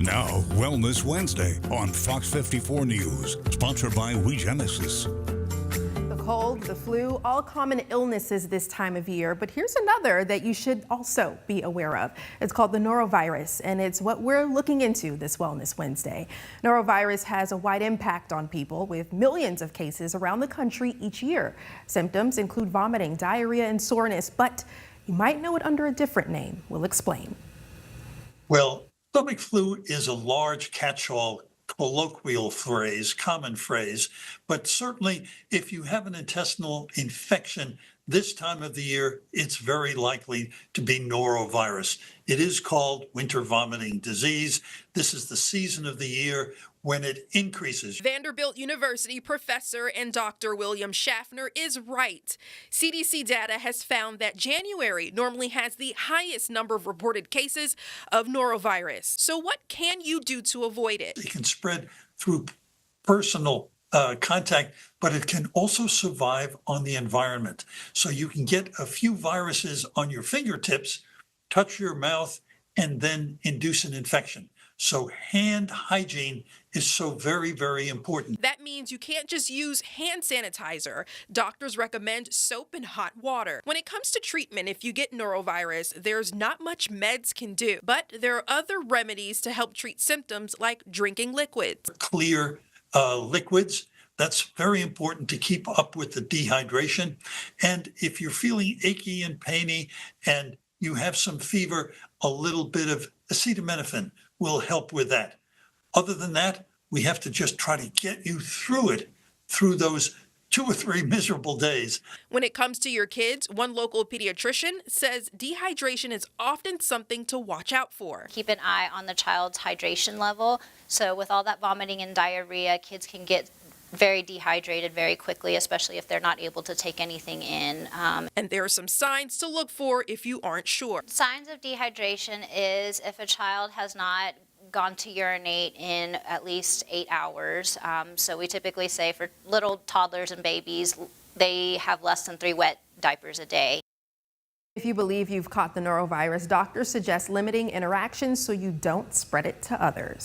Now, Wellness Wednesday on Fox 54 News, sponsored by WeGenesis. The cold, the flu, all common illnesses this time of year. But here's another that you should also be aware of. It's called the Norovirus, and it's what we're looking into this Wellness Wednesday. Norovirus has a wide impact on people, with millions of cases around the country each year. Symptoms include vomiting, diarrhea, and soreness, but you might know it under a different name. We'll explain. Well, stomach flu is a large catch-all colloquial phrase, common phrase, but certainly if you have an intestinal infection this time of the year, it's very likely to be norovirus. It is called winter vomiting disease. This is the season of the year when it increases. Vanderbilt University professor and Dr. William Schaffner is right. CDC data has found that January normally has the highest number of reported cases of norovirus. So what can you do to avoid it? It can spread through personal contact, but it can also survive on the environment. So you can get a few viruses on your fingertips, touch your mouth, and then induce an infection. So hand hygiene is so very, very important. That means you can't just use hand sanitizer. Doctors recommend soap and hot water. When it comes to treatment, if you get norovirus, there's not much meds can do. But there are other remedies to help treat symptoms, like drinking liquids. Clear liquids. That's very important to keep up with the dehydration. And if you're feeling achy and painy and you have some fever, a little bit of acetaminophen will help with that. Other than that, we have to just try to get you through it, through those 2 or 3 miserable days. When it comes to your kids, one local pediatrician says dehydration is often something to watch out for. Keep an eye on the child's hydration level. So with all that vomiting and diarrhea, kids can get very dehydrated very quickly, especially if they're not able to take anything in. And there are some signs to look for if you aren't sure. Signs of dehydration is if a child has not gone to urinate in at least 8 hours. So we typically say for little toddlers and babies, they have less than 3 wet diapers a day. If you believe you've caught the norovirus, doctors suggest limiting interactions so you don't spread it to others.